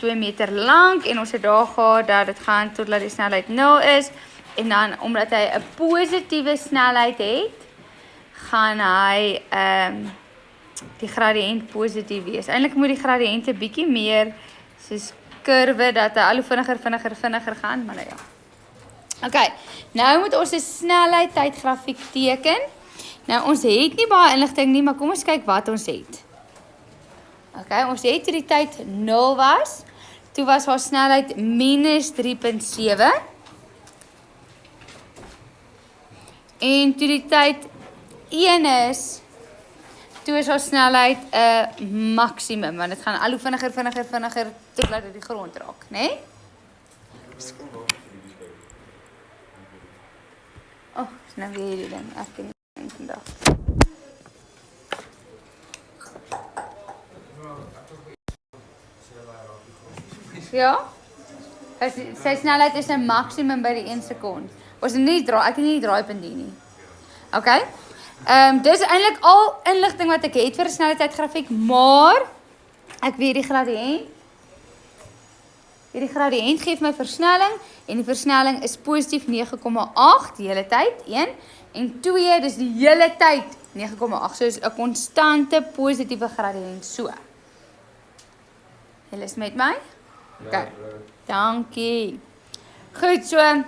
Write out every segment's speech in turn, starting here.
2 meter lang en ons het daar gehad dat dit gaan totdat die snelheid 0 is en dan omdat hy 'n positiewe snelheid het, gaan hy die gradiënt positief wees. Eintlik moet die gradiënt 'n bietjie meer soos kurwe dat hy al hoe vinniger gaan, maar nou ja. Okay, nou moet ons 'n snelheid tydgrafiek teken. Nou ons het nie baie inligting nie, maar kom ons kyk wat ons het. Okay, ons het toe die tyd 0 was, toe was haar snelheid minus 3.7. En toe die tyd 1 is, toe is haar snelheid 'n maksimum, want dit gaan al hoe vinniger totdat dit die grond raak, né? Nee? Oh, is nou weer hierdie ding, ek kan nie vandag. Ja? Sy snelheid is 'n maksimum by die 1 sekond. Ons het nie ek het nie die draaipunt hier nie. Okay? Dis eintlik al inligting wat ek het vir 'n snelheidgrafiek, maar ek weet die gradiënt. Hierdie gradiënt gee my versnelling en die versnelling is positief 9,8 die hele tyd, 1 en 2 dis die hele tyd 9,8. So is 'n konstante positiewe gradiënt so. Julle is met my? Okay. Dankie. Goed, so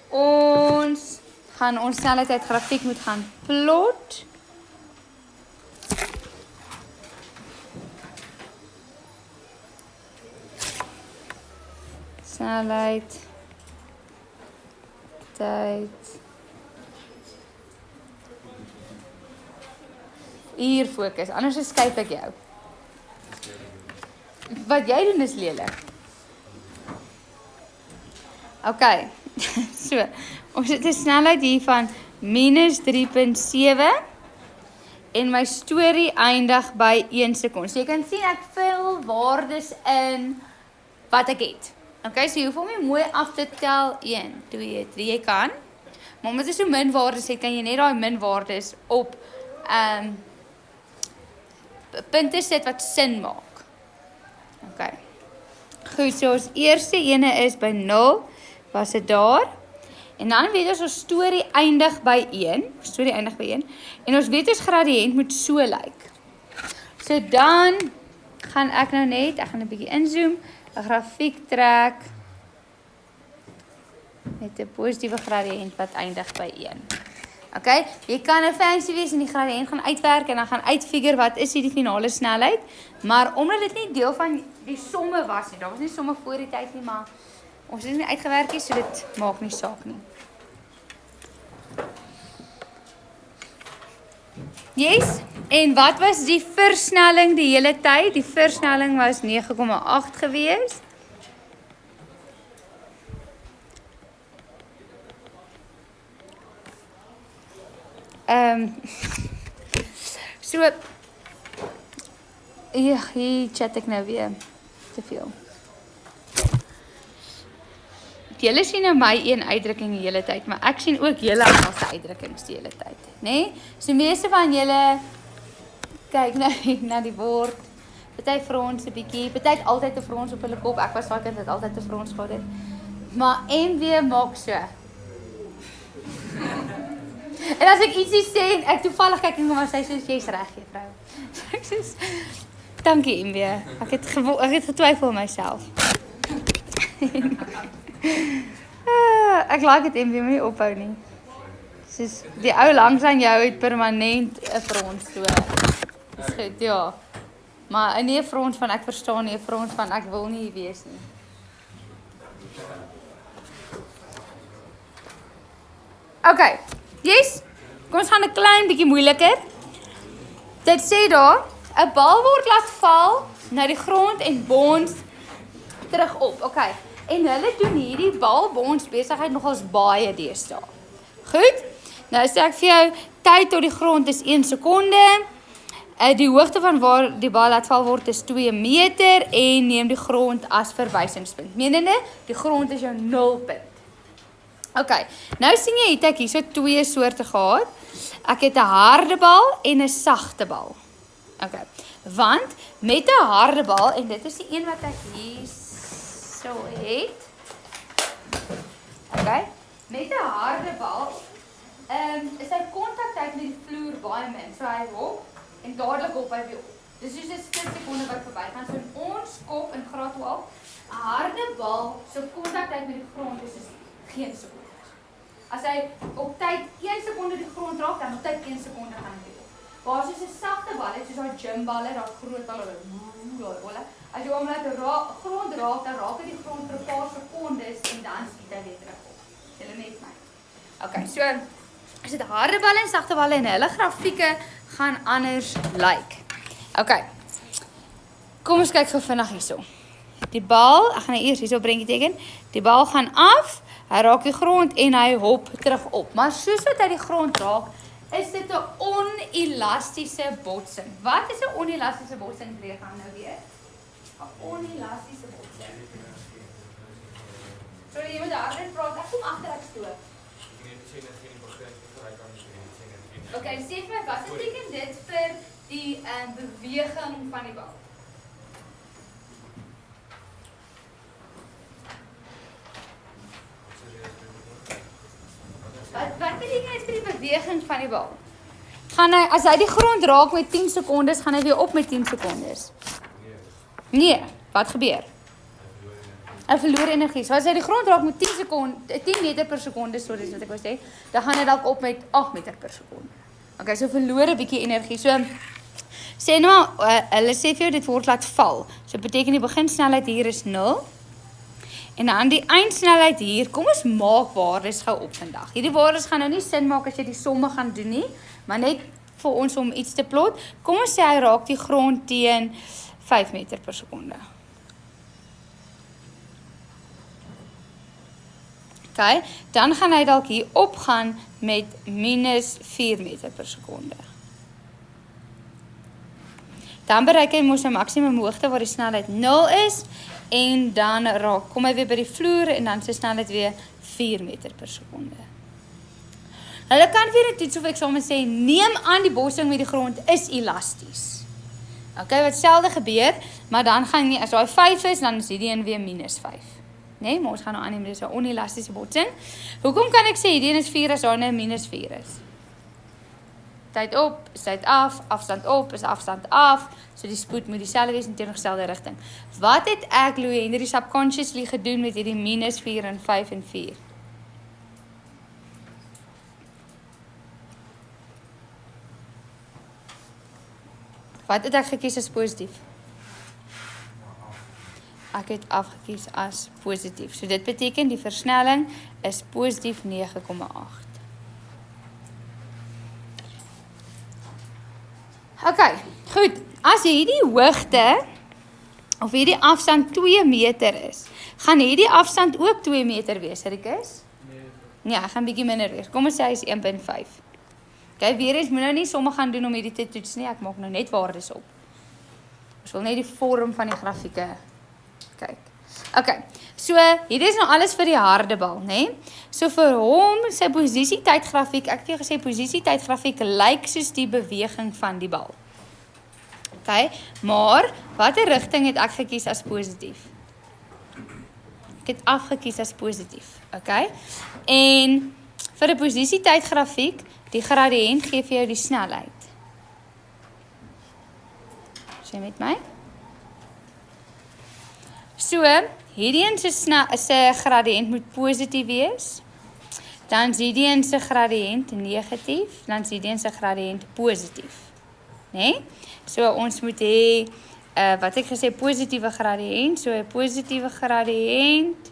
ons gaan ons snelheidgrafiek moet gaan plot. Snelheid, tyd. Hier fokus, anders skuif ek jou. Wat jy doen is lelik. Okay, so, ons het 'n snelheid hier van minus 3.7 en my storie eindig by 1 sekond. So jy kan sien ek vul waardes in wat ek het. Okay, so jy hoef hom nie mooi af te tel, 1, 2, 3, jy kan. Maar omdat jy so min waardes het, kan jy net daai min waardes op punte sit wat sin maak. Okay. Goed, so ons eerste ene is by 0, was dit daar. En dan weet ons storie eindig by 1, en ons weet ons gradiënt moet so lyk. So dan gaan ek nou net, ek gaan 'n bietjie inzoom, 'n grafiek trek met 'n positiewe gradiënt wat eindig by 1. Okay, jy kan 'n fancy wees en die gradiënt gaan uitwerk en dan gaan uitfigure wat is die finale snelheid, maar omdat dit nie deel van die somme was nie, daar was nie somme voor die tyd nie, maar ons het nie uitgewerk nie, so dit maak nie saak nie. Yes, en wat was die versnelling die hele tyd? Die versnelling was 9,8 gewees. So, ja, hier chat ek nou weer te veel. Julle sien nou my een uitdrukking die hele tyd, maar ek sien ook julle almal se uitdrukkings die hele tyd, né? So meeste van julle kyk nou na die bord. Party frons 'n bietjie, party het altyd 'n frons op hulle kop. Ek was daai kind wat altyd 'n frons gehad het. Maar MW maak so. En as ek ietsie sê en ek toevallig kyk en maar sy sê jy's reg, juffrou. Ek sê dankie MW. Ek het getwyfel myself. Ek like dit MW nie ophou nie. Soos die ou langs aan jou het permanent 'n frons so. Dis goed, ja. Maar nie 'n frons van ek verstaan nie, 'n frons van ek wil nie wees nie. Okay. Yes. Kom ons gaan 'n klein bietjie moeiliker. Dit sê daar, 'n bal word laat val na die grond en bons terug op. Okay. En hulle doen hierdie balbons besigheid nogals baie deesdae. Goed? Nou sê ek vir jou, tyd tot die grond is 1 sekonde. Die hoogte van waar die bal laat val word is 2 meter en neem die grond as verwysingspunt. Menende, die grond is jou nulpunt. Okay, nou sien jy het ek hier so 2 soorte gehad. Ek het 'n harde bal en 'n sagte bal. Okay, Want met 'n harde bal, en dit is die een wat ek hier so het. Okay, met 'n harde bal is hy kontaktyd met die vloer baie min. So hy hop en dadelik hop hy weer op. Dis soos 'n split sekonde wat verbygaan. So in ons kop in graad 12, 'n harde bal so kontaktyd met die grond is geen sekonde. As hy op tyd 1 sekonde die grond raak, dan op tyd 1 sekonde gaan hy op. Waar soos 'n sagte bal, soos daai gymballe, daai groot balle, as jy hom laat grond raak, dan raak hy die grond vir 'n paar sekondes en dan skiet hy weer terug op. Julle net my. Okay, so as dit harde balle en sagte balle en hulle grafieke gaan anders lyk. Okay. Kom ons kyk gou vinnig hierso. Die bal, ek gaan eers hierso prentjie teken. Die bal gaan af, hy raak die grond en hy hop terug op. Maar soos wat hy die grond raak, is dit 'n onelastiese botsing. Wat is 'n onelastiese botsing? Ek gaan nou weer. 'n Onelastiese botsing. Sorry, jy moet harder praat. Ek kom agter ek stoot. Okay, sê vir my, wat beteken dit vir die beweging van die bal? Wat beteken dit vir die beweging van die bal? Gaan hy, as hy die grond raak met 10 sekondes, gaan hy weer op met 10 sekondes? Nee, wat gebeur? Hy verloor energie. So as hy die grond raak met 10 meter per sekonde, so dis wat ek wou sê, dan gaan hy dalk op met 8 meter per sekonde. Okay, so verloor 'n bietjie energie. So sê nou maar, hulle sê vir jou dit word laat val. So beteken die beginsnelheid hier is 0. En dan die eindsnelheid hier, kom ons maak waardes gou op vandag. Hierdie waardes gaan nou nie sin maak as jy die somme gaan doen nie, maar net vir ons om iets te plot. Kom ons sê hy raak die grond teen 5 meter per sekonde. Okay, dan gaan hy dalk hier opgaan met minus 4 meter per sekonde. Dan bereik hy mos 'n maksimum hoogte waar die snelheid 0 is en dan kom hy weer by die vloer en dan sy snelheid weer 4 meter per sekonde. Hulle kan weer 'n toets of eksamen sê, neem aan die botsing met die grond is elasties. Okay, wat selde gebeur, maar dan gaan nie, as daai 5 is, dan is hierdie een weer minus 5. Nee, maar ons gaan nou aanneem, dit is 'n onelastiese botsing. Hoekom kan ek sê hierdie een is 4 as daar nou minus 4 is? Tyd op, is tyd af, afstand op, is afstand af, so die spoed moet dieselfde wees in teenoorgestelde rigting. Wat het ek, Louis Henry, subconsciously gedoen met hierdie minus 4 en 5 en 4? Wat het ek gekies as positief? Ek het afgekies as positief. So dit beteken die versnelling is positief 9,8. Okay, goed. As hierdie hoogte of hierdie afstand 2 meter is, gaan hierdie afstand ook 2 meter wees, Rikus? Nee, hy gaan bietjie minder wees. Kom ons sê hy is 1,5. Okay, weer eens moet nou nie somme gaan doen om hierdie te toets nie. Ek maak nou net waardes op. Ons wil net die vorm van die grafieke kyk. Okay, so hier is nou alles vir die harde bal, né? So vir hom, sy posisietydgrafiek, ek het jou gesê posisietydgrafiek lyk soos die beweging van die bal. Okay, maar watter rigting het ek gekies as positief? Ek het afgekies as positief, okay? En vir 'n posisietydgrafiek, die gradiënt gee vir jou die snelheid. Sien met my? So, hierdie een se gradiënt moet positief wees, dan is hierdie een se gradiënt negatief, dan is hierdie een se gradiënt positief. Nee? So, ons moet hê, wat ek gesê, positiewe gradiënt, so 'n positiewe gradiënt,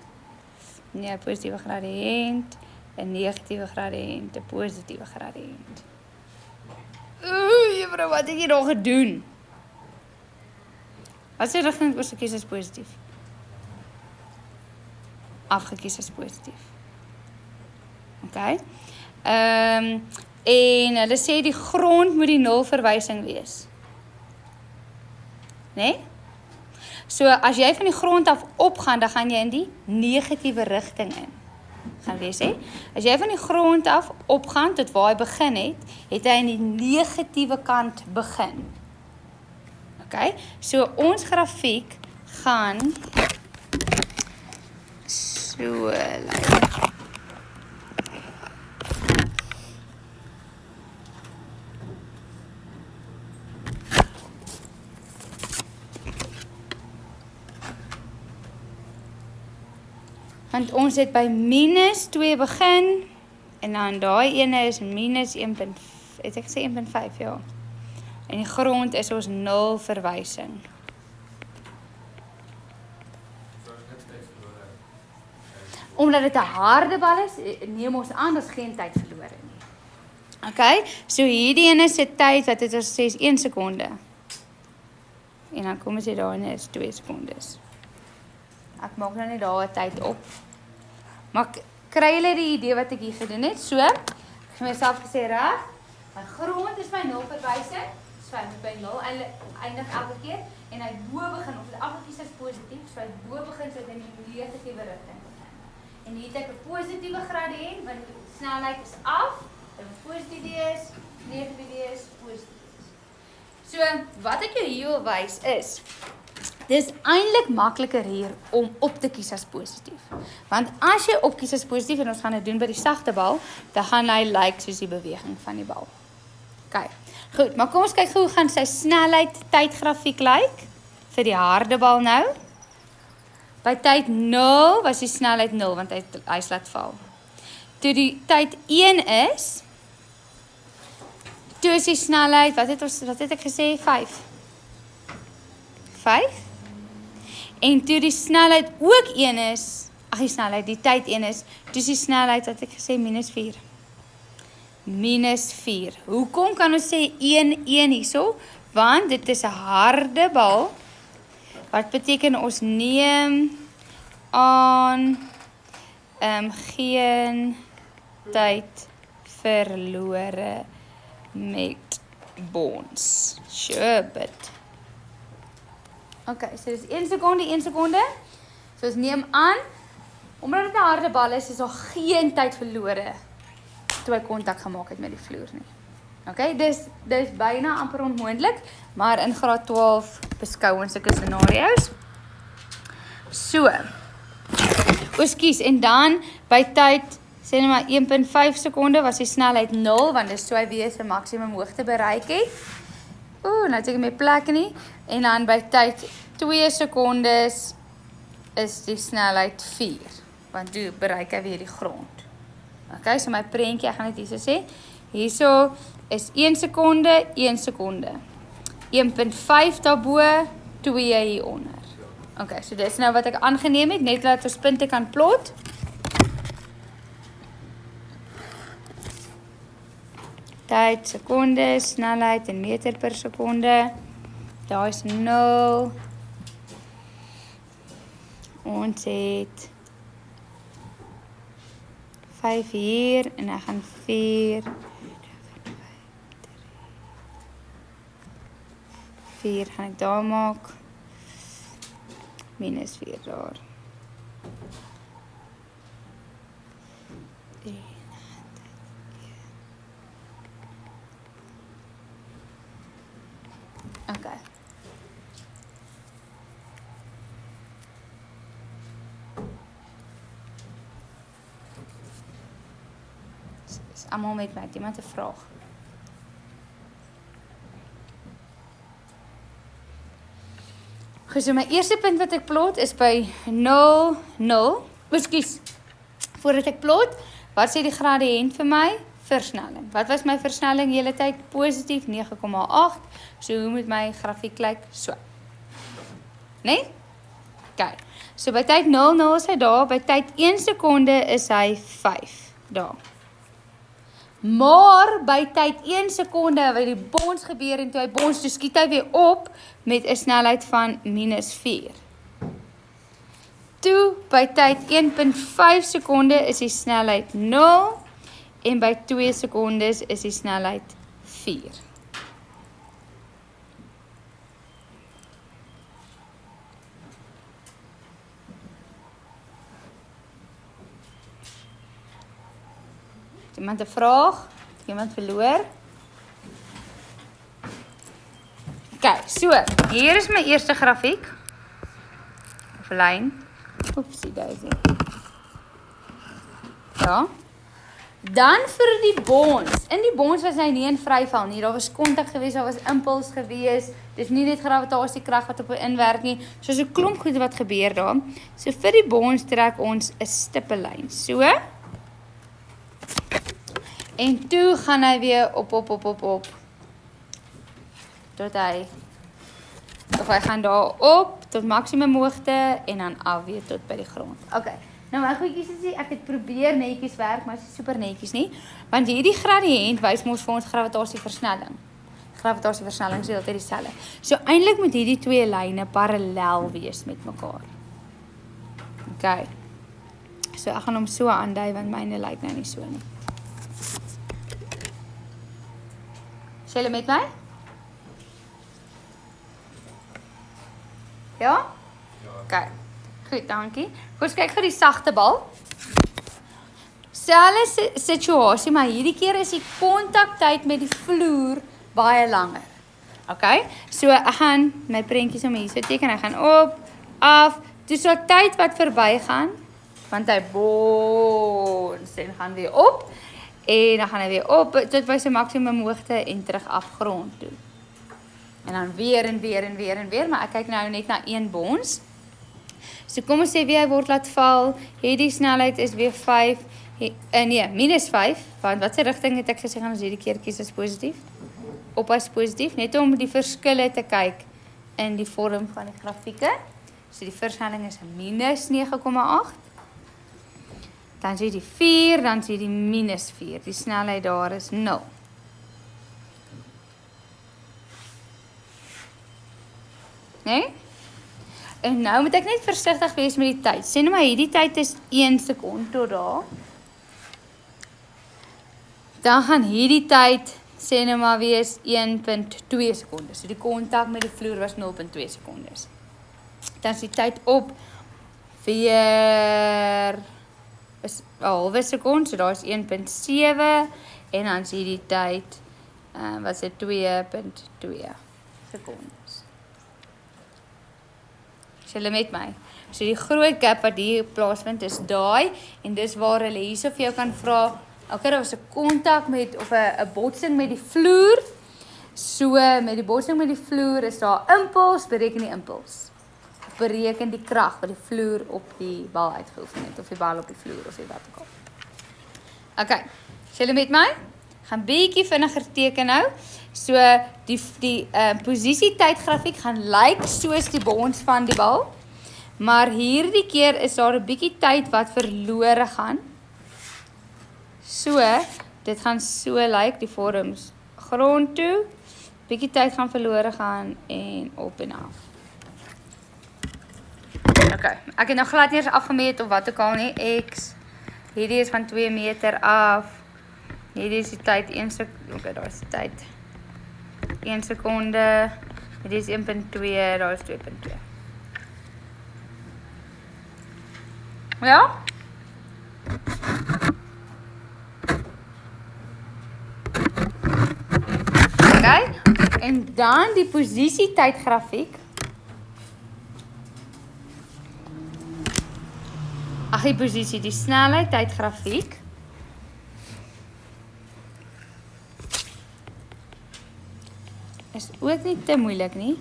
nee, 'n positiewe gradiënt, 'n negatiewe gradiënt, 'n positiewe gradiënt. Juffrou, wat het jy nog gedoen? Wat se rigting het ons gekies as positief? Afgekies as positief. Okay. En hulle sê die grond moet die 0 verwysing wees. Nee? So as jy van die grond af opgaan, dan gaan jy in die negatiewe rigting in. Gaan lees hè? As jy van die grond af opgaan tot waar hy begin het, het hy in die negatiewe kant begin. Okay, so ons grafiek gaan so lyk. Want ons het by -2 begin, en dan daai ene is minus 1, het ek gesê 1.5, ja. En die grond is ons 0 verwysing. Omdat dit 'n harde bal is, neem ons aan, daar's geen tyd verlore nie. Okay, so hierdie ene se tyd, wat het ons sê is 1 sekonde. En dan kom ons sê daar ene is 2 sekondes. Ek maak nou net daar 'n tyd op. Maar kry julle die idee wat ek hier gedoen het? So, ek het myself gesê reg, my grond is my 0 verwysing, so hy moet by 0 eindig elke keer, en hy bo begin, of die afgekies is positief, so hy bo begin, so in die negatiewe rigting begin. En hier het ek 'n positiewe gradiënt, want die snelheid is af, dit moet positief wees, negatief wees, positief wees. So, wat ek jou hier wil wys is, dis eintlik makliker hier om op te kies as positief. Want as jy opkies as positief, en ons gaan dit doen by die sagte bal, dan gaan hy lyk soos die beweging van die bal. OK, goed, maar kom ons kyk hoe gaan sy snelheid tydgrafiek lyk vir die harde bal nou. By tyd 0 was die snelheid 0, want hy laat val. Toe die tyd 1 is, toe is die snelheid, wat het ek gesê? 5. 5? En toe die snelheid ook 1 is, die snelheid, die tyd 1 is, toe is die snelheid, wat ek gesê, -4. -4. Hoekom kan ons sê 1 hierso? Want dit is 'n harde bal, wat beteken ons neem aan geen tyd verlore met bonds. Sure, but okay, so dis 1 sekonde. So ons neem aan, omdat dit 'n harde bal is daar geen tyd verlore toe hy kontak gemaak het met die vloer nie. Okay, dis byna amper onmoontlik, maar in graad 12 beskou ons sulke scenario's. So, ons kies, en dan by tyd, sê net maar 1.5 sekonde, was die snelheid 0, want dis so hy weer sy maksimum hoogte bereik het. Nou het ek my plek nie. En dan by tyd 2 sekondes is die snelheid 4. Want toe bereik hy weer die grond. Okay, so my prentjie, ek gaan dit hierso sê. Hierso is 1 sekonde, 1 sekonde. 1.5 daarbo, 2 hieronder. Okay, so dis nou wat ek aangeneem het, net dat ons punte kan plot. Tyd, sekonde, snelheid in meter per sekonde. Daar is 0. Ons het 5 hier, en ek gaan 4. 4 gaan ek daar maak. -4 daar. Okay. Is almal met my, iemand 'n vraag? So my eerste punt wat ek plot is by 0, 0. Ekskuus. Voordat ek plot, wat sê die gradiënt vir my? Versnelling. Wat was my versnelling hele tyd? Positief 9,8. So hoe moet my grafiek lyk? So. Nee? OK. So by tyd 0,0 is hy daar, by tyd 1 sekonde is hy 5 daar. Maar by tyd 1 sekonde wat die bons gebeur en toe hy bons, toe skiet hy weer op met 'n snelheid van -4. Toe by tyd 1.5 sekonde is die snelheid 0 en by 2 sekondes is die snelheid 4. Iemand 'n vraag? Iemand verloor? OK. so, hier is my eerste grafiek. Of lyn. Oepsie, daisy. Ja. Dan vir die bonds. In die bonds was hy nie in vryval nie. Daar was kontak gewees, daar was impuls gewees. Dis nie net gravitasiekrag wat op hy inwerk nie. So 'n klomp goed wat gebeur daar. So vir die bonds trek ons 'n stippellyn. So. En toe gaan hy weer op. Tot hy gaan daar op tot maksimum hoogte en dan af weer tot by die grond. Okay. Nou my goedjies is ek het probeer netjies werk, maar dit is super netjies nie, want hierdie gradiënt wys mos vir ons gravitasieversnelling. Gravitasieversnelling is altyd dieselfde. So eintlik moet hierdie twee lyne parallel wees met mekaar. Okay. So ek gaan hom so aandui want myne lyk nou nie so nie. Is julle met my? Ja? Okay. Goed, dankie. Kom kyk vir die sagte bal. Selfde situasie, maar hierdie keer is die kontaktyd met die vloer baie langer. Okay? So ek gaan my prentjies om hier so teken, ek gaan op, af, toe so tyd wat verbygaan, want hy bons en gaan weer op en dan gaan hy weer op tot by sy maksimum hoogte en terug af grond toe. En dan weer en weer, maar ek kyk nou net na een bons. So kom ons sê wie hy word laat val, hierdie snelheid is weer 5, nee, minus 5, want wat sy rigting het ek gesê gaan ons hierdie keer kies as positief, op as positief, net om die verskille te kyk in die vorm van die grafieke. So die versnelling is minus 9,8, dan sê die 4, dan sê die minus 4, die snelheid daar is 0. Nee? En nou moet ek net versigtig wees met die tyd. Sê nou maar hierdie tyd is 1 sekond tot daar. Dan gaan hierdie tyd, sê nou maar wees 1.2 sekondes. So die kontak met die vloer was 0.2 sekondes. Dan is die tyd op weer is 'n halwe sekond, so daar is 1.7 en dan is hierdie tyd was dit 2.2 sekondes. Is julle met my? So die groot gap wat hier plaasvind is daai en dis waar hulle hierso vir jou kan vra, okay, daar was 'n kontak met of 'n botsing met die vloer. So met die botsing met die vloer is daar impuls, bereken die impuls. Bereken die krag wat die vloer op die bal uitgeoefen het of die bal op die vloer of wat ook al. Okay. Is julle met my? Gaan bietjie vinniger teken nou. So die posisie tydgrafiek gaan lyk soos die bonds van die bal. Maar hierdie keer is daar 'n bietjie tyd wat verlore gaan. So, dit gaan so lyk die vorms grond toe. Bietjie tyd gaan verlore gaan en op en af. Okay, ek het nou glad nie eens afgemeet of wat ook al nie. X, hierdie is van 2 meter af. Hierdie is die tyd 1 sekonde. Okay, daar is die tyd 1 sekonde. Hierdie is 1.2, daar is 2.2. Ja? Okay, en dan die posisie tydgrafiek. Ag, die posisie, die snelheid tydgrafiek. Is ook nie te moeilik nie.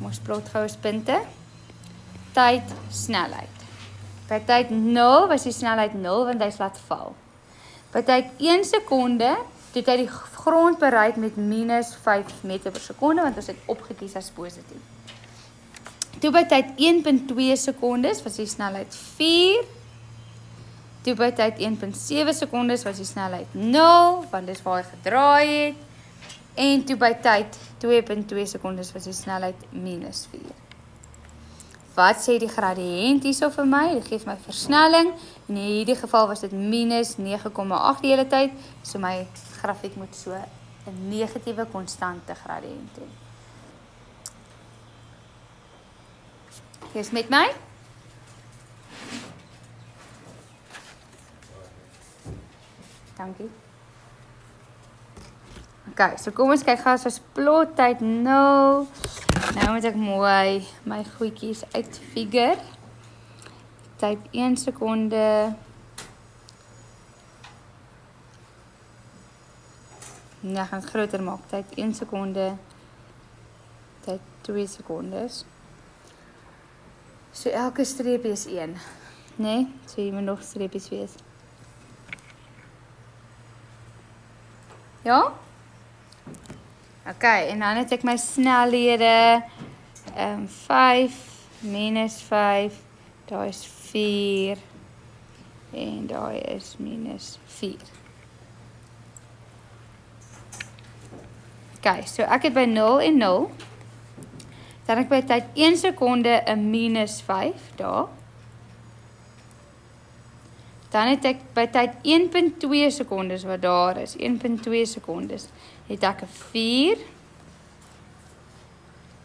Ons plot gou eens punte. Tyd, snelheid. By tyd 0 was die snelheid 0 want hy is laat val. By tyd 1 sekonde het hy die grond bereik met minus 5 meter per sekonde want ons het opgekies as positief. Toe by tyd 1.2 sekondes was die snelheid 4. Toe by tyd 1.7 sekondes was die snelheid 0 want dis waar hy gedraai het. En toe by tyd 2.2 sekondes was die snelheid minus 4. Wat sê die gradiënt hierso vir my? Dit gee my versnelling. In hierdie geval was dit minus 9,8 die hele tyd. So my grafiek moet so 'n negatiewe konstante gradiënt hê. Jy's met my? Dankie. Okay, so kom ons kyk gou as ons plot tyd 0. Nou moet ek mooi my goedjies uitfigure. Tyd 1 sekonde. Nee, ek gaan het groter maak. Tyd 1 sekonde. Tyd 2 sekondes. So elke streepie is 1. Nee, so hier moet nog streepies wees. Ja? Okay, en dan het ek my snelhede 5 minus 5, daar is 4 en daar is minus 4. Okay, so ek het by 0 en 0, dan ek by tyd 1 sekonde 'n minus 5 daar. Dan het ek by tyd 1.2 sekondes wat daar is, 1.2 sekondes, het ek 'n 4.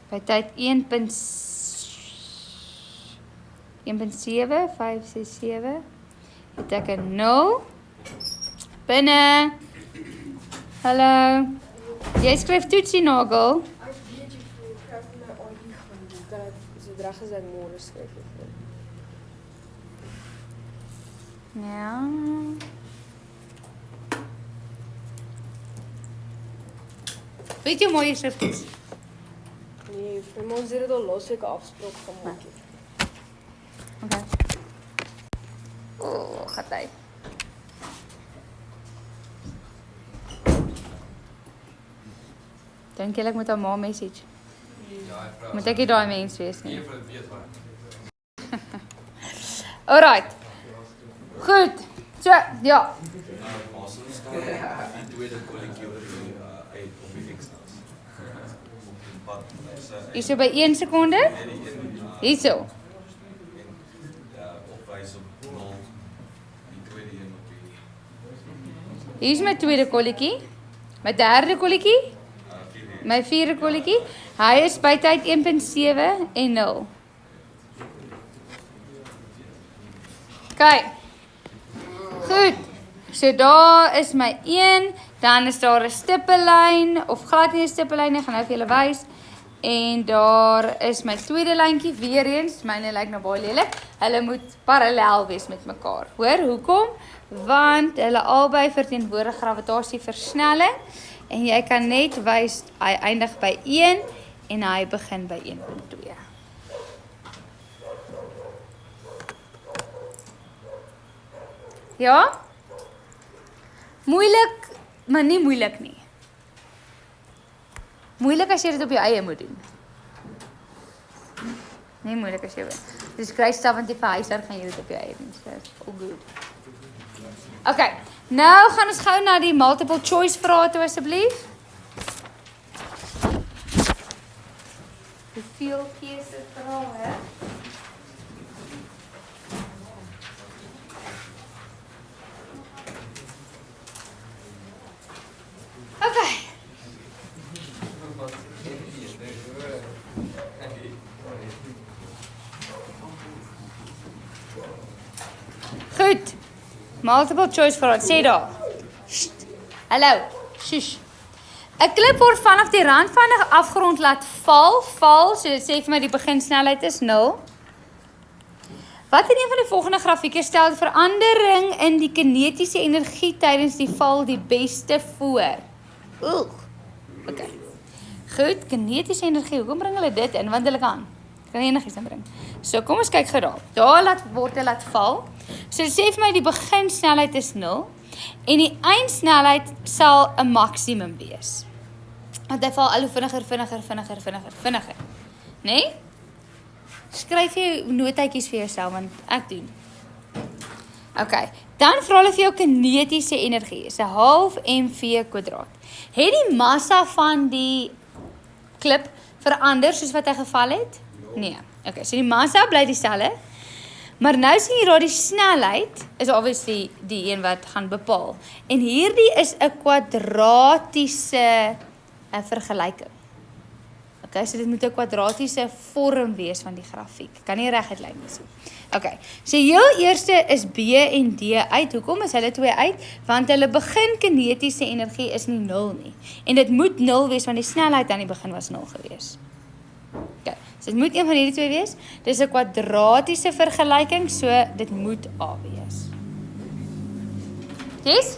By tyd 1.7, 5, 6, 7, het ek 'n 0. Binne. Hallo. Jy skryf toetsie, Nagel. Ek weet jy voel, ek het my ID gaan doen. Kan ek sodra as ek môre skryf het. Ja. Weet jy hoe mooi jy skrif is? Nee, vir ons het dit al laasweek 'n afspraak gemaak. Okay. Gaat hy. Dink jy ek moet haar ma message? Moet ek nie daai mens wees nie? Alright. Goed. So, ja. Hierso by 1 sekonde? Hierso. Hier is my tweede kolletjie. My derde kolletjie. My vierde kolletjie. Hy is by tyd 1.7 en 0. Kyk. Goed. So daar is my 1, dan is daar 'n stippellyn of glad nie 'n stippellyn nie, gaan nou vir julle wys. En daar is my tweede lyntjie weer eens, myne lyk nou baie lelik. Hulle moet parallel wees met mekaar. Hoor, hoekom? Want hulle albei verteenwoordig gravitasieversnelling en jy kan net wys hy eindig by 1 en hy begin by 1.2. Ja? Moeilik, maar nie moeilik nie. Moeilik as jy dit op jou eie moet doen. Nie moeilik as jy wil. Dis kry stuff want jy vir huiswerk gaan jy dit op jou eie doen. So all good. Okay, nou gaan ons gou na die multiple choice vrae toe asseblief. Hoeveel keuse vrae? Okay. Goed. Multiple choice vrae. Sê daar. Hallo. Shush. 'n Klip word vanaf die rand van 'n afgrond laat val, so dit sê vir my die beginsnelheid is 0. Wat in een van die volgende grafieke stel die verandering in die kinetiese energie tydens die val die beste voor? Oeg. Okay. Goed, kinetiese energie. Hoekom bring hulle dit in? Want hulle kan enigiets inbring. So kom ons kyk gou daar. Daar word hy laat val. So dit sê vir my die beginsnelheid is 0 en die eindsnelheid sal 'n maksimum wees. Want hy val al hoe vinniger. Nee? Skryf jy notaatjies vir jouself want ek doen. Okay, dan vra hulle vir jou kinetiese energie. Is 'n half mv kwadraat. Het die massa van die klip verander soos wat hy geval het? Nee. Okay, so die massa bly dieselfde. Maar nou sien jy daar die snelheid is obviously die een wat gaan bepaal. En hierdie is 'n kwadratiese vergelyking. Okay, so dit moet 'n kwadratiese vorm wees van die grafiek. Kan nie reguit lyn wees nie. Okay, so heel eerste is B en D uit. Hoekom is hulle twee uit? Want hulle begin kinetiese energie is nie 0 nie. En dit moet 0 wees, want die snelheid aan die begin was 0 gewees. Okay, so dit moet een van hierdie twee wees. Dit is 'n kwadratiese vergelyking, so dit moet A wees. Yes?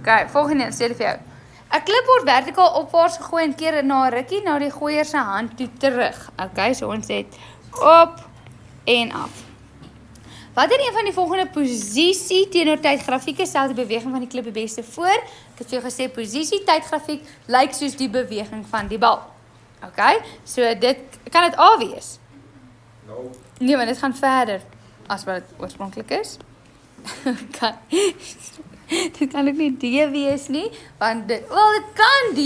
Okay, volgende een, sê dit vir jou. 'n klip word vertikaal opwaarts gegooi en keer na 'n rukkie na die gooier se hand toe terug. Okay, so ons het op en af. Wat in een van die volgende posisie teenoor tydgrafieke stel die beweging van die klip die beste voor? Ek het vir jou gesê posisie tydgrafiek lyk soos die beweging van die bal. Okay, so dit kan dit A wees. No. Nee, maar dit gaan verder as wat dit oorspronklik is. Kan dit kan ook nie D wees nie, want dit kan D.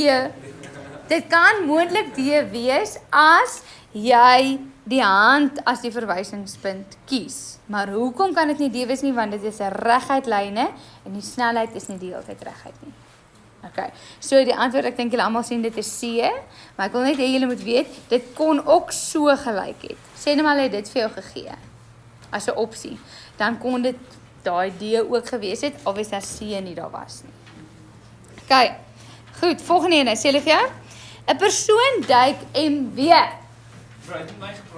Dit kan moontlik D wees as jy die hand as die verwysingspunt kies. Maar hoekom kan dit nie D wees nie? Want dit is 'n reguit lyne en die snelheid is nie die hele tyd reguit nie. Okay, so die antwoord, ek dink julle almal sien dit is C, maar ek wil net hê julle moet weet, dit kon ook so gelyk het. Sê net maar hulle het dit vir jou gegee as 'n opsie. Dan kon dit daai D ook gewees het, of is daar C nie daar was nie. Okay, goed, volgende ene, sê hulle vir jou? 'n persoon duik MW.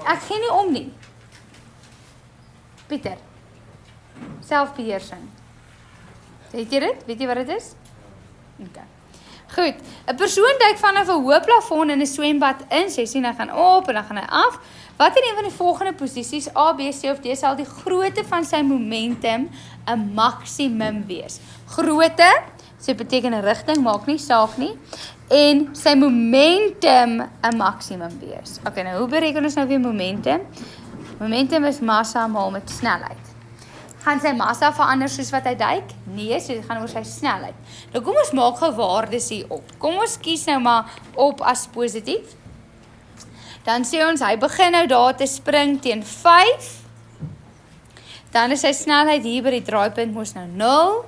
Ek gee nie om nie. Pieter. Selfbeheersing. Weet jy dit? Weet jy wat dit is? Okay. Goed, 'n persoon duik vanaf 'n hoë plafon in 'n swembad in, sy sien hy gaan op en dan gaan hy af. Wat in een van die volgende posisies, A, B, C of D, sal die grootte van sy momentum 'n maksimum wees? Grootte, so beteken 'n rigting, maak nie saak nie, en sy momentum 'n maksimum wees. Okay, nou hoe bereken ons nou weer momentum? Momentum is massa maal met snelheid. Gaan sy massa verander soos wat hy duik? Nee, so dit gaan oor sy snelheid. Nou kom ons maak gou waardes hier op. Kom ons kies nou maar op as positief. Dan sê ons, hy begin nou daar te spring teen 5. Dan is sy snelheid hier by die draaipunt mos nou 0.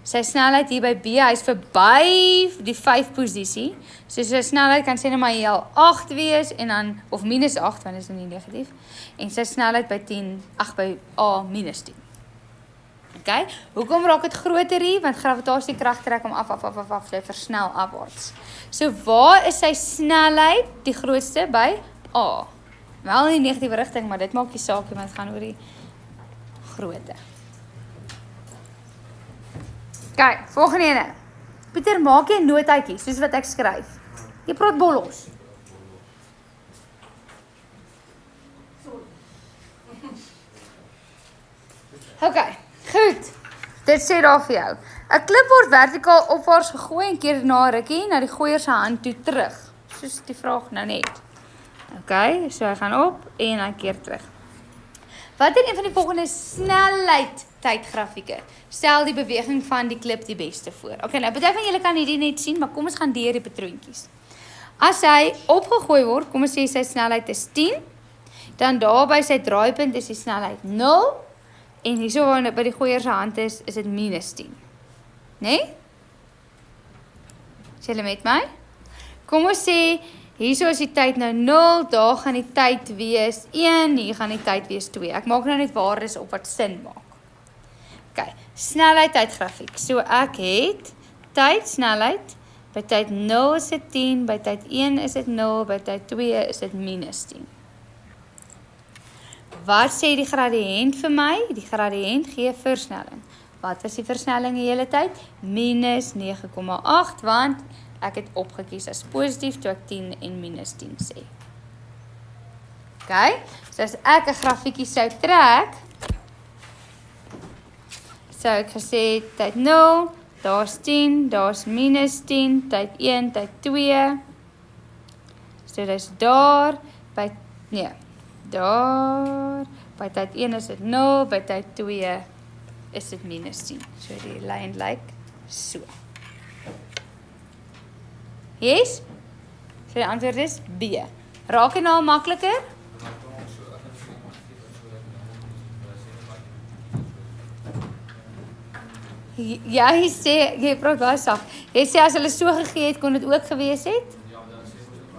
Sy snelheid hier by B, hy is verby die 5 posisie. So sy snelheid kan sê nou maar hier 8 wees, en dan, of minus 8, want is dit nie negatief. En sy snelheid by 10, by A minus 10. Okay, hoekom raak dit groter hier? Want gravitasiekrag trek hom af, sy versnel afwaarts. So waar is sy snelheid die grootste? By A. Wel in die negatiewe rigting, maar dit maak nie saak nie, want het gaan oor die grootte. Kyk, volgende ene. Pieter, maak jy notuitjies, soos wat ek skryf. Jy praat bollos. Okay, goed. Dit sê daar vir jou. 'n klip word vertikaal opwaarts gegooi en keer na 'n rukkie na die gooier se hand toe terug. Soos die vraag nou net. Okay, so hy gaan op en hy keer terug. Wat in een van die volgende snelheid tydgrafieke stel die beweging van die klip die beste voor? Okay, nou baie van julle kan hierdie net sien, maar kom ons gaan deur die patroontjies. As hy opgegooi word, kom ons sê sy snelheid is 10, dan daar by sy draaipunt is die snelheid 0, en hierso waar by die gooier se hand is dit minus 10. Nee? Is julle met my? Kom ons sê, hierso is die tyd nou 0, daar gaan die tyd wees 1, hier gaan die tyd wees 2. Ek maak nou net waardes op wat sin maak. Okay, snelheid tydgrafiek. So ek het tyd, snelheid, by tyd 0 is dit 10, by tyd 1 is dit 0, by tyd 2 is dit minus 10. Wat sê die gradiënt vir my? Die gradiënt gee versnelling. Wat was die versnelling die hele tyd? Minus 9,8, want ek het opgekies as positief toe ek 10 en minus 10 sê. Okay, so as ek 'n grafiekie sou trek, sou ek gesê tyd 0, daar's 10, daar's minus 10, tyd 1, tyd 2. So dis daar, daar, by tyd 1 is dit 0, by tyd 2 is dit minus 10. So die lyn lyk so. Yes? So die antwoord is B. Raak dit nou al makliker? Jy sê, jy praat baie sag. Jy sê as hulle so gegee het, kon dit ook gewees het?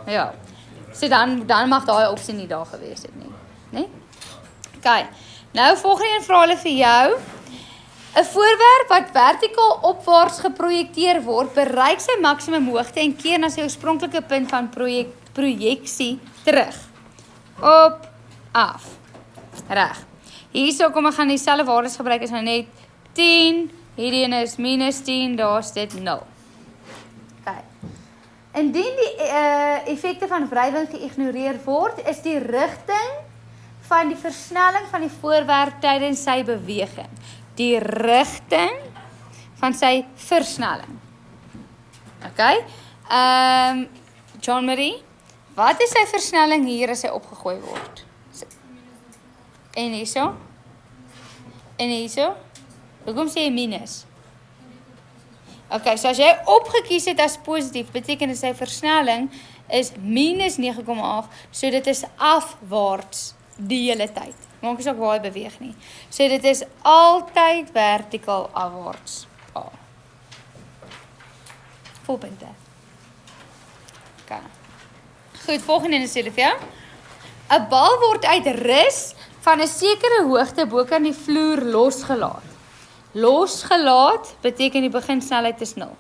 Ja. So dan mag daai opsie nie daar gewees het nie. Nee? OK. Nou volgende een vra hulle vir jou. 'n Voorwerp wat vertikaal opwaarts geprojekteer word, bereik sy maksimum hoogte en keer na sy oorspronklike punt van projeksie terug. Op, af. Reg. Hierso kom ek gaan dieselfde waardes gebruik as nou net 10, hierdie een is minus 10, daar's dit 0. OK. Indien die effekte van wrywing geïgnoreer word, is die rigting van die versnelling van die voorwerp tydens sy beweging. Die rigting van sy versnelling. OK? John Marie, wat is sy versnelling hier as hy opgegooi word? En hierso? En hierso? Hoekom sê jy minus? OK, so as jy opgekies het as positief, beteken dit sy versnelling is minus 9,8, so dit is afwaarts die hele tyd. Maak nie saak waar hy beweeg nie. So dit is altyd vertikaal afwaarts. Volpunte. OK. Goed, volgende is Silvia. 'n Bal word uit rus van 'n sekere hoogte bo kan die vloer losgelaat. Losgelaat beteken die beginsnelheid is 0.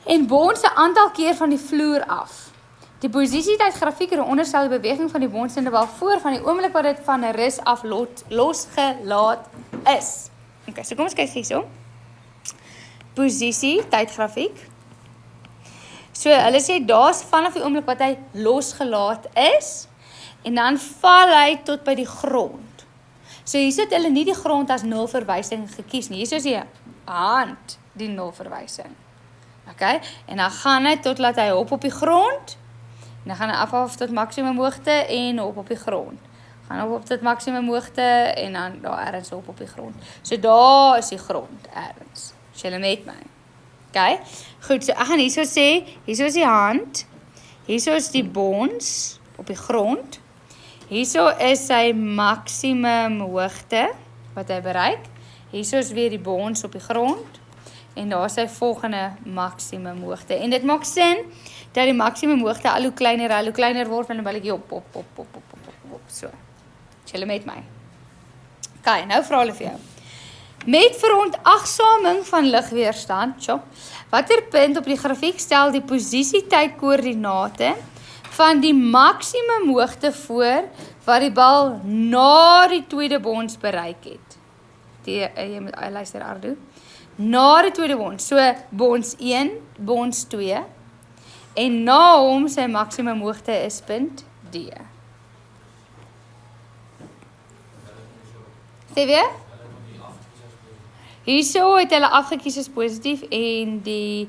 En bons 'n aantal keer van die vloer af. Die posisietyd grafiek onderstel die beweging van die bons in die bal voor van die oomblik wat dit van 'n rus af losgelaat is. OK, so kom ons kyk hierso. Posisie tydgrafiek. So hulle sê daar's vanaf die oomblik wat hy losgelaat is en dan val hy tot by die grond. So hier sit hulle nie die grond as 0 verwysing gekies nie. Hier is die hand die 0 verwysing. OK? En dan gaan hy tot laat hy op die grond. En dan gaan hy af tot maksimum hoogte en op die grond. Gaan op tot maksimum hoogte en dan daar ergens op die grond. So daar is die grond ergens. As julle met my. OK? Goed, so ek gaan hierso sê, hierso is die hand. Hierso is die bons op die grond. Hierso is sy maksimum hoogte wat hy bereik. Hierso is weer die bons op die grond. En daar is sy volgende maksimum hoogte. En dit maak sin dat die maksimum hoogte al hoe kleiner word van 'n balletjie op. So. Is julle met my? OK, nou vra hulle vir jou. Met verontagsaming van ligweerstand, watter punt op die grafiek stel die posisietydkoördinate van die maksimum hoogte voor wat die bal na die tweede bons bereik het. Jy moet luister Ardo. Na die tweede bons, so bons 1, bons 2 en na hom sy maksimum hoogte is punt D. Sê weer? Hierso het hulle afgekies as positief en die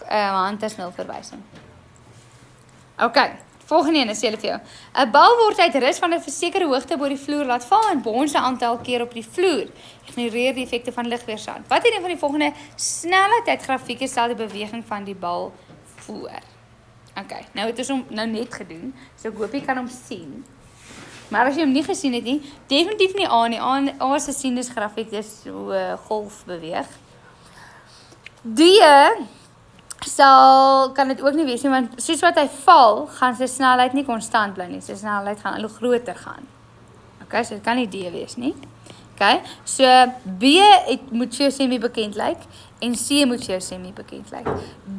hand is 0 verwysing. OK, volgende een is julle vir jou. 'n Bal word uit rus van 'n versekerde hoogte bo die vloer laat val en bons 'n aantal keer op die vloer. Ignoreer die effekte van ligweerstand. Wat is een van die volgende snelheidsgrafieke stel die beweging van die bal voor? OK, nou het ons hom nou net gedoen, so ek hoop jy kan hom sien. Maar as jy hom nie gesien het nie, definitief nie A nie. A is 'n sinusgrafiek, dis hoe golf beweeg. D kan dit ook nie wees nie, want soos wat hy val, gaan sy snelheid nie konstant bly nie. Sy snelheid gaan al hoe groter gaan. OK, so dit kan nie D wees nie. OK, so B moet vir jou semi-bekend lyk en C moet vir jou semi-bekend lyk.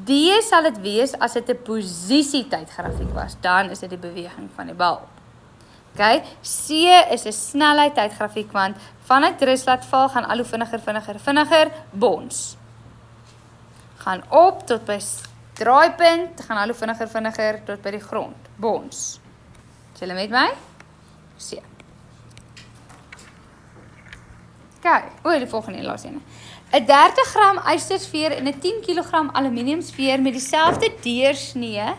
D sal dit wees as dit 'n posisietydgrafiek was, dan is dit die beweging van die bal. OK, C is 'n snelheid tydgrafiek want vanuit rus laat val gaan al hoe vinniger bons. Gaan op tot by draaipunt, gaan al hoe vinniger tot by die grond, bons. Is julle met my? C. OK, die volgende en laaste ene. 'n 30 gram ystersfeer en 'n 10 kg aluminiumsfeer met dieselfde deursnee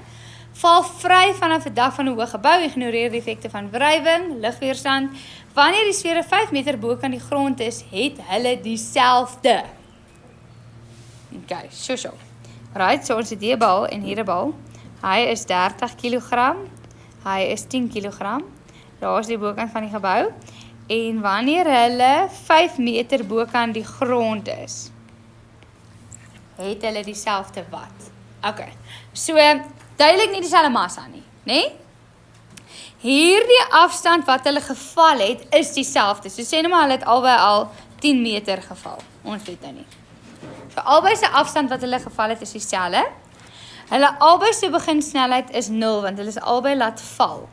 val vry vanaf 'n dak van 'n hoë gebou, ignoreer die effekte van wrywing, ligweerstand. Wanneer die sfere 5 meter bo kan die grond is, het hulle dieselfde. OK, so. Right, so ons het hier 'n bal en hier 'n bal. Hy is 30 kg, hy is 10 kg. Daar is die bokant van die gebou. En wanneer hulle 5 meter bo kan die grond is, het hulle dieselfde wat. OK, so duidelik nie dieselfde massa nie, né? Hierdie afstand wat hulle geval het, is dieselfde. So sê nou maar, hulle het albei al 10 meter geval. Ons weet nou nie. So albei se afstand wat hulle geval het, is dieselfde. Hulle albei se beginsnelheid is 0, want hulle is albei laat val.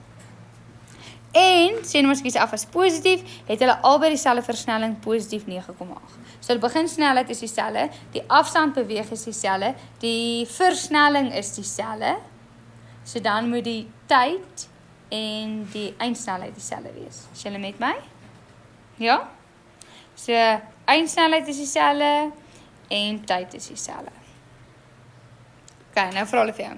En, sê nou maar skies af as positief, het hulle albei dieselfde versnelling, positief 9,8. So die beginsnelheid is dieselfde, die afstand beweeg is dieselfde, die versnelling is dieselfde. So dan moet die tyd en die eindsnelheid dieselfde wees. Is julle met my? Ja? So eindsnelheid is dieselfde en tyd is dieselfde. Ok, nou vra hulle vir jou.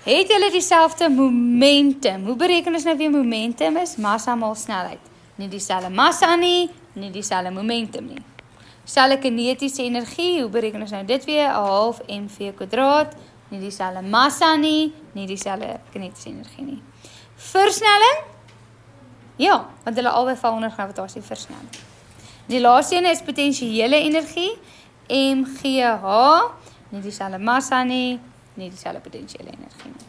Het hulle dieselfde momentum? Hoe bereken ons nou weer momentum is? Massa maal snelheid. Nie dieselfde massa nie, nie dieselfde momentum nie. Dieselfde kinetiese energie, hoe bereken ons nou dit weer? 1/2 mv², nie dieselfde massa nie, nie dieselfde kinetiese energie nie. Versnelling? Ja, want hulle albei val onder gravitasie versnelling. Die laaste ene is potensiële energie, mgh, nie dieselfde massa nie, nie dieselfde potensiële energie nie.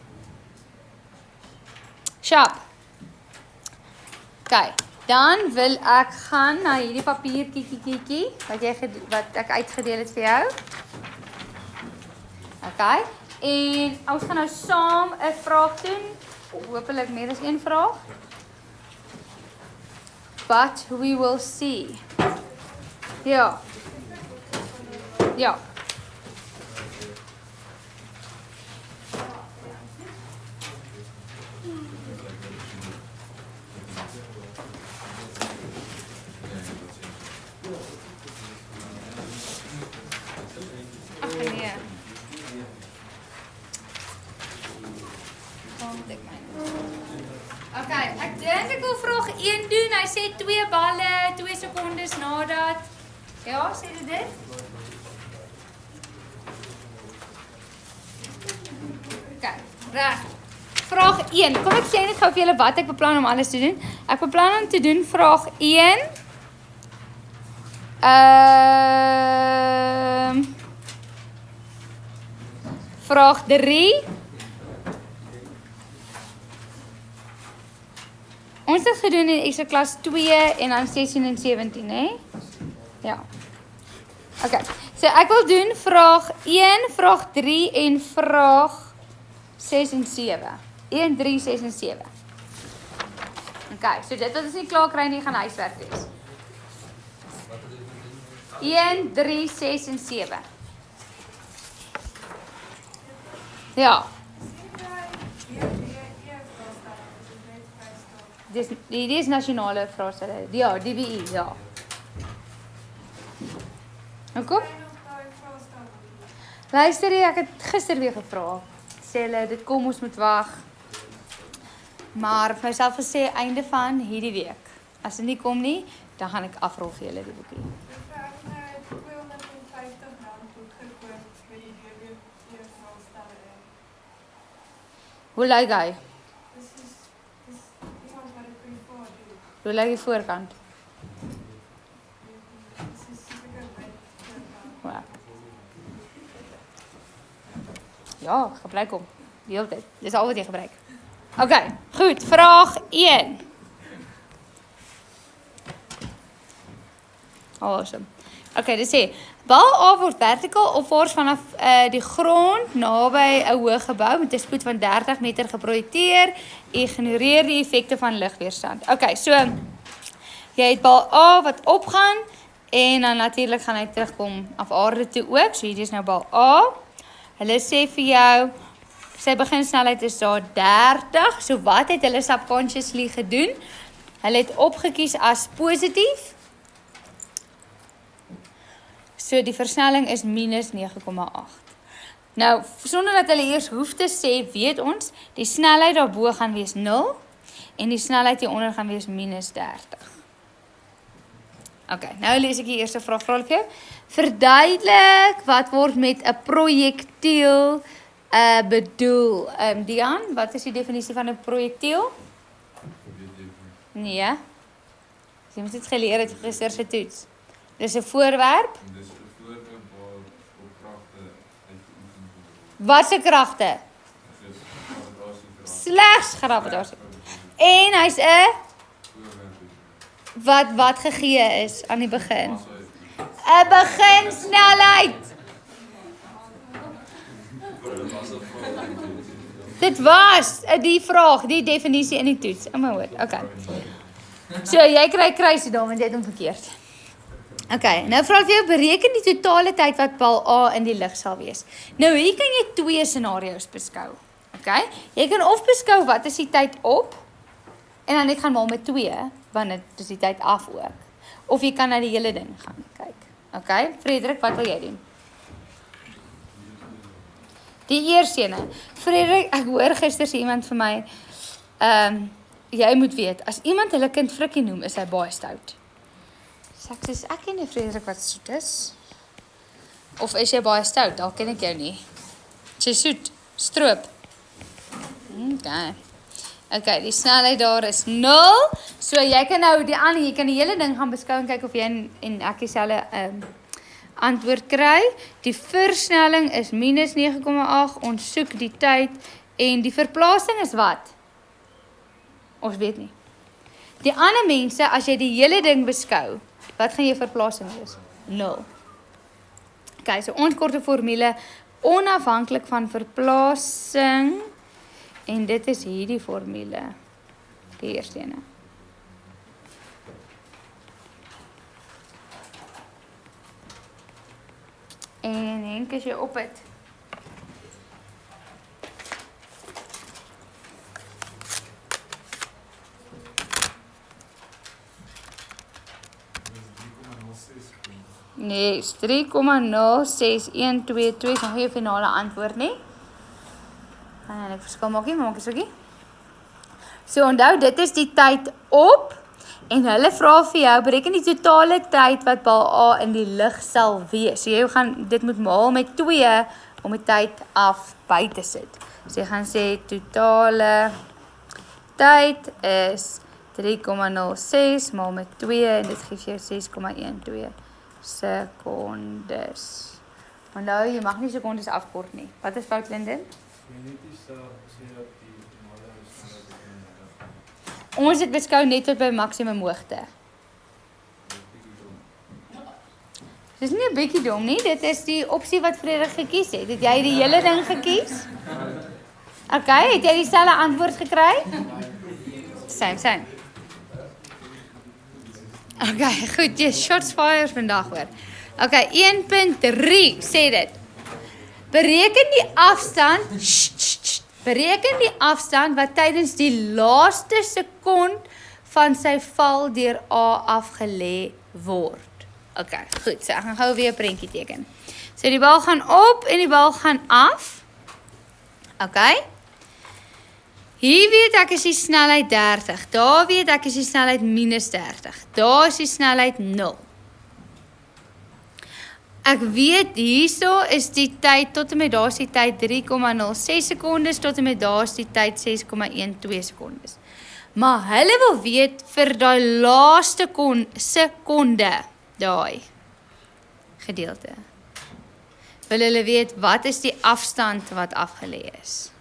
Sharp. Ok, dan wil ek gaan na hierdie papiertjie wat ek uitgedeel het vir jou. Ok, en ons gaan nou saam 'n vraag doen, hopelik meer as een vraag. But we will see. Ja. Ja. Ag nee. Ok, ek dink ek wil vraag 1 doen. Hy sê 2 balle, 2 sekondes nadat. Ja, sê dit? Ok, reg. Vraag 1. Kom ek sê net gou vir julle wat ek beplan om alles te doen. Ek beplan om te doen vraag 1. Vraag 3. Ons het gedoen in ekstra klas 2 en dan 16 en 17, hè? Ja. Ok, so ek wil doen vraag 1, vraag 3 en vraag 6 en 7. 1, 3, 6 en 7. Ok, so dit wat ons nie klaar kry nie, gaan huiswerk wees. 1, 3, 6 en 7. Ja. Dit is nasionale vraestelle. Ja, DBE, ja. Hoekom? Luister jy, ek het gister weer gevra. Sê hulle, dit kom, ons moet wag. Maar vir myself gesê, einde van hierdie week. As dit nie kom nie, dan gaan ek afrol vir julle die boekie. Hoe lyk hy? Hoe lyk die voorkant? Ja, gebruik hom. Die hele tyd. Dis al wat jy gebruik. Ok, goed. Vraag 1. Awesome. Ok, dit sê, bal A word vertikaal opwaarts vanaf die grond naby 'n hoë gebou met 'n spoed van 30 meter geprojekteer. Ignoreer die effekte van lugweerstand. Ok, so jy het bal A wat opgaan en dan natuurlik gaan hy terugkom af aarde toe ook. So hierdie is nou bal A. Hulle sê vir jou, sy beginsnelheid is daar 30. So wat het hulle subconsciously gedoen? Hulle het opgekies as positief. So die versnelling is minus 9,8. Nou, sonder dat hulle eers hoef te sê, weet ons, die snelheid daarbo gaan wees 0 en die snelheid hieronder gaan wees minus 30. Ok, nou lees ek die eerste vraag vir jou. Verduidelik wat word met 'n projektiel bedoel. Dian, wat is die definisie van 'n projektiel? Nee. Jy moet dit geleer het gister se toets. Dis 'n voorwerp. Dis 'n voorwerp waar op kragte uitgeoefen word. Wat se kragte? Dis Slegs gravitasie. En hy's 'n wat gegee is aan die begin. 'n beginsnelheid. Dit was die vraag, die definisie in die toets. In my woord. Okay. So jy kry kruisie daar want jy het hom verkeerd. Okay, nou vra ek vir jou bereken die totale tyd wat bal A in die lug sal wees. Nou hier kan jy 2 scenario's beskou. Okay? Jy kan of beskou wat is die tyd op en dan net gaan maal met 2 want dit is die tyd af ook. Of jy kan na die hele ding gaan kyk. Okay? Frederik, wat wil jy doen? Die eerste ene. Frederik, ek hoor gister sê iemand vir my jy moet weet, as iemand hulle kind Frikkie noem, is hy baie stout. So ek sê, ek ken nie Frederik wat soet is. Of is jy baie stout? Daar ken ek jou nie. Sy soet, stroop. Okay, die snelheid daar is 0. So jy kan nou jy kan die hele ding gaan beskou en kyk of jy en ek dieselfde antwoord kry. Die versnelling is minus 9,8. Ons soek die tyd en die verplasing is wat? Ons weet nie. Die ander mense, as jy die hele ding beskou, wat gaan jou verplasing wees? 0. Okay, so ons korte formule, onafhanklik van verplasing, en dit is hierdie formule, die eerste ene. En Henk, as jy op het. Nee, 3,061222 is nog nie 'n finale antwoord nie. En ek verskil maak nie, maar maak is ookie. So onthou, dit is die tyd op en hulle vra vir jou, bereken die totale tyd wat bal A in die lug sal wees. So jy gaan dit moet maal met 2 om die tyd af by te sit. So jy gaan sê totale tyd is 3,06 maal met 2 en dit gee jou 6,12 sekondes. Onthou, jy mag nie sekondes afkort nie. Wat is fout, Linden? Ons het beskou net tot by maksimum hoogte. Dis nie 'n bietjie dom nie, dit is die opsie wat Frederik gekies het. Het jy die hele ding gekies? Okay, het jy dieselfde antwoord gekry? Same. Okay, goed, jy shots fired vandag hoor. Okay, 1.3 sê dit. Bereken die afstand wat tydens die laaste sekond van sy val deur A afgelê word. Okay, goed, so ek gaan gou weer 'n prentjie teken. So die bal gaan op en die bal gaan af. Okay. Hier weet ek is die snelheid 30. Daar weet ek is die snelheid minus 30. Daar is die snelheid 0. Ek weet hierso is die tyd tot en met daar is die tyd 3,06 sekondes tot en met daar is die tyd 6,12 sekondes. Maar hulle wil weet vir daai laaste sekonde daai gedeelte. Wil hulle weet wat is die afstand wat afgelê is.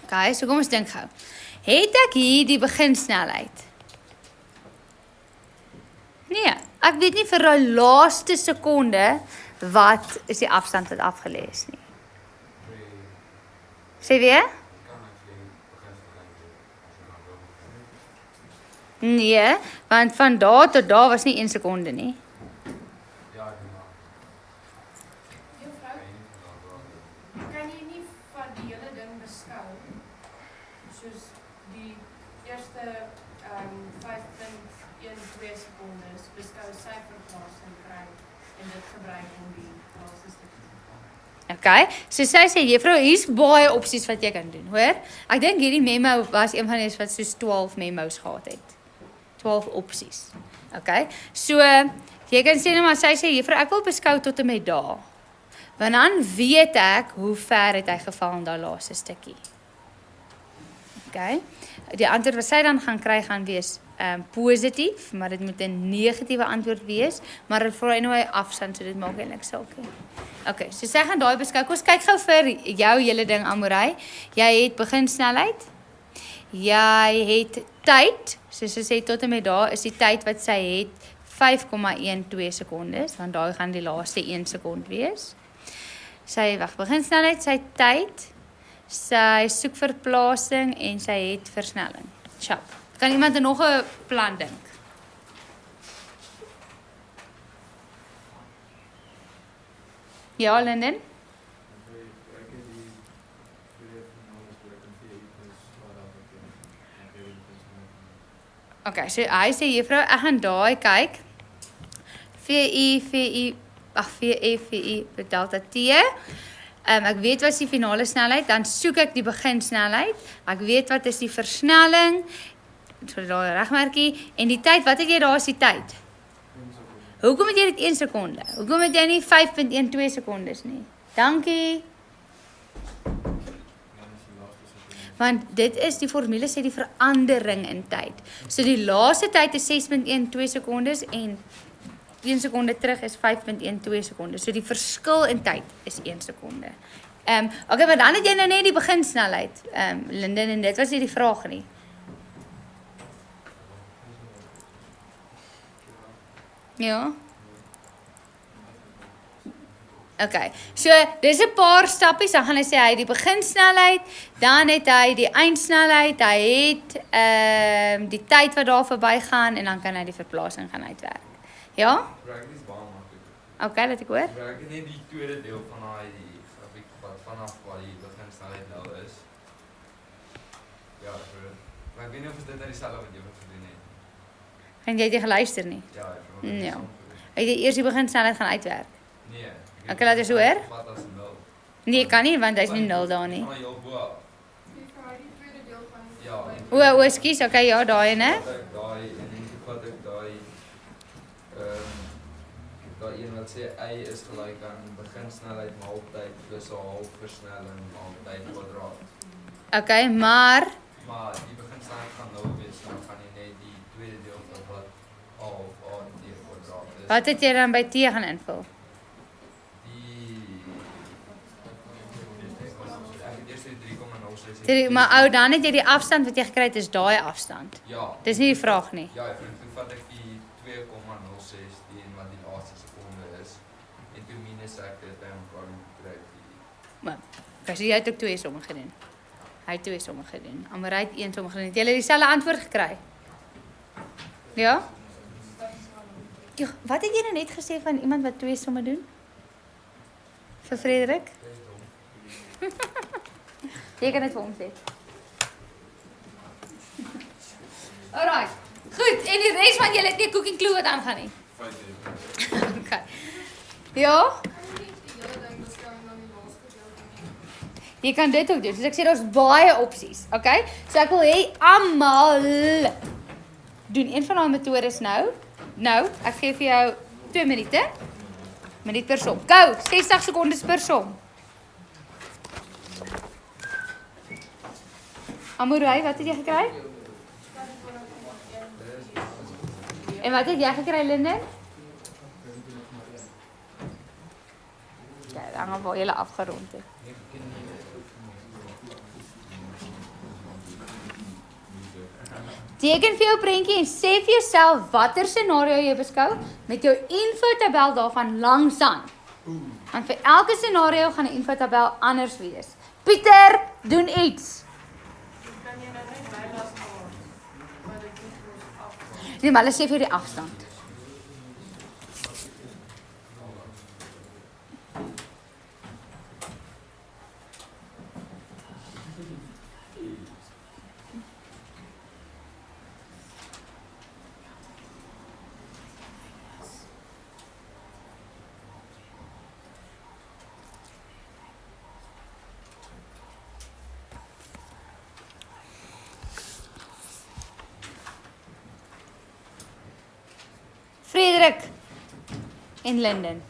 Okay, so kom ons dink gou. Het ek hier die beginsnelheid? Nee, ek weet nie vir die laaste sekonde wat is die afstand wat afgelê is nie. Sê weer? Nee, want van daar tot daar was nie 1 sekonde nie. Kan jy nie van die hele ding beskou, soos die eerste 5.12 sekondes beskou sy verplasing kry en dit gebruik om die laaste stukkie. Okay, so sy sê juffrou, hier's baie opsies wat jy kan doen, hoor? Ek dink hierdie memo was een van die wat soos 12 memos gehad het. 12 opsies. Okay, so jy kan sê nou maar sy sê juffrou, ek wil beskou tot en met daar. Want dan weet ek hoe ver het hy geval in daai laaste stukkie. Okay. Die antwoord wat sy dan gaan kry gaan wees positief, maar dit moet 'n negatiewe antwoord wees, maar dit vra nou 'n afstand, so dit maak eintlik saak nie. Okay, so sy gaan daai beskou. Kom ons kyk gou vir jou hele ding, Amorey. Jy het beginsnelheid. Jy het tyd. So sy sê tot en met daar is die tyd wat sy het 5,12 sekondes, want daai gaan die laaste 1 sekond wees. Sy beginsnelheid, sy tyd, sy soek verplasing en sy het versnelling. Chap. Kan iemand er nog 'n plan dink? Ja, Linden? Okay, so hy sê juffrou, ek gaan daai kyk. VI delta T. Ek weet wat is die finale snelheid, dan soek ek die beginsnelheid. Ek weet wat is die versnelling. So daai regmerkie en die tyd, wat het jy daar as die tyd? Hoekom het jy dit 1 sekonde? Hoekom het jy nie 5.12 sekondes nie? Dankie. Want dit is die formule sê die verandering in tyd. So die laaste tyd is 6.12 sekondes en 1 sekonde terug is 5.12 sekondes. So die verskil in tyd is 1 sekonde. Okay, maar dan het jy nou net die beginsnelheid, Linden, en dit was nie die vraag nie. Ja. Okay, so dis 'n paar stappies, dan gaan hy sê hy het die beginsnelheid, dan het hy die eindsnelheid, hy het die tyd wat daar verbygaan en dan kan hy die verplasing gaan uitwerk. Ja? Gebruik dis baie maklik. Okay, laat ek hoor. Gebruik net die tweede deel van daai grafiek wat vanaf waar die beginsnelheid nou is. Ja, maar ek weet nie of dit nou dieselfde wat jy wat gedoen het. En jy het nie geluister nie. Ja, Ja. Het jy eers die beginsnelheid gaan uitwerk? Nee. Okay, laat ons hoor. Wat as 0? Nee, kan nie want hy's nie 0 daar nie. Maar jou bo. Die tweede deel van Ja. O, ekskuus. Okay, ja, daai ene. Daai en dan vat ek daai daai een wat sê y is gelyk aan beginsnelheid maal tyd plus 'n half versnelling maal tyd kwadraat. Okay, maar Maar die beginsnelheid gaan nou wees, dan gaan jy net die tweede deel van wat half aan die kwadraat is. wat het jy dan by T gaan invul? Maar ou, dan het jy die afstand wat jy gekry het, is daai afstand. Ja. Dis nie die vraag nie. Ja, ek vat ek die 2,06 die een wat die laaste sekonde is en toe minus ek dit by mekaar en kry ek die Maar okay, so jy het ook 2 somme gedoen. Hy het 2 somme gedoen. Amorey het 1 somme gedoen. Het jy dieselfde antwoord gekry? Ja? Jo, wat het jy nou net gesê van iemand wat 2 somme doen? Vir Frederik? Jy kan dit vir hom sê. Alright. Goed, en die res van julle het nie 'n cooking clue wat aangaan nie. Okay. Ja? Jy kan dit ook doen. Soos ek sê, daar's baie opsies, okay? So ek wil hê almal doen een van daai metodes nou. Nou, ek gee vir jou 2 minute. Minuut per som. Go, 60 sekondes per som. Amorey, wat het jy gekry? En wat het jy gekry, Linden? Ja, dan gaan we julle afgerond het. Teken vir jou prentjie en sê vir jouself watter scenario jy beskou met jou infotabel daarvan langs aan. Want vir elke scenario gaan 'n infotabel anders wees. Pieter, doen iets. kan jy nou net bylas maak. Maar dit moet mos af. Nee, maar hulle sê vir die afstand. Frederik en Linden.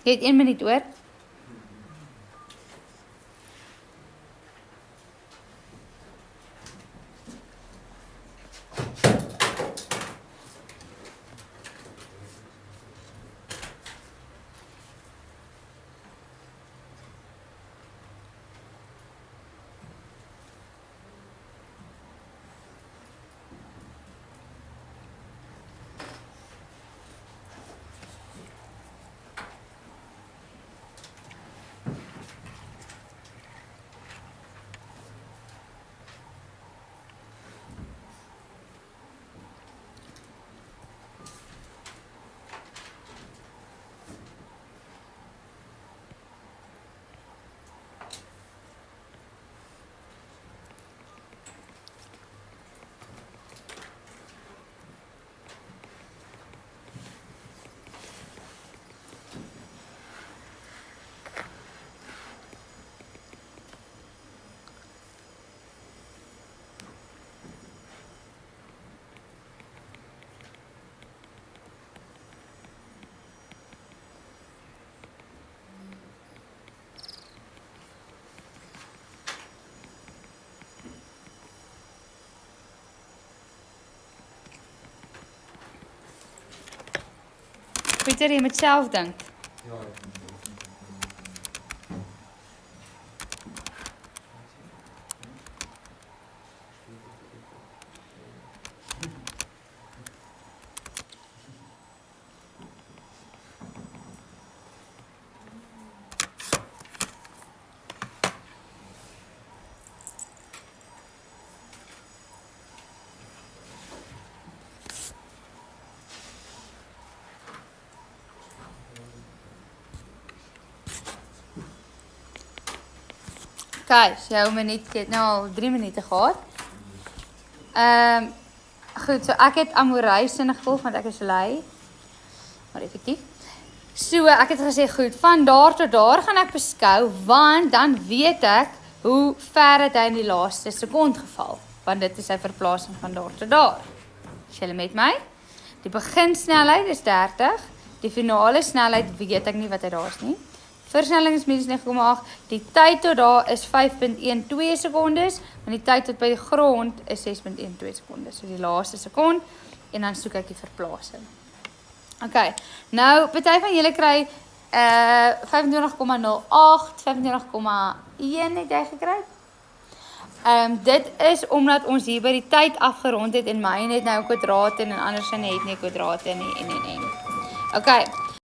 Jy het 1 minuut hoor. Pieter, jy moet self dink. Ja. Okay, so jou minuut, jy het nou al 3 minute gehad. Goed, so ek het amoreus in gevolg, want ek is lui. Maar effektief. So, ek het gesê, goed, van daar tot daar gaan ek beskou, want dan weet ek hoe ver het hy in die laaste sekond geval. Want dit is sy verplasing van daar tot daar. Is julle met my? Die beginsnelheid is 30, die finale snelheid weet ek nie wat hy daar is nie. Versnelling is minus 9,8, die tyd tot daar is 5.12 sekondes, en die tyd tot by die grond is 6.12 sekondes, so die laaste sekond, en dan soek ek die verplasing. Ok, nou, party van julle kry 25,08, 25,1 het jy gekry. Dit is omdat ons hier by die tyd afgerond het, en myne het nou kwadrate, en anders het nie kwadrate nie, en. Ok,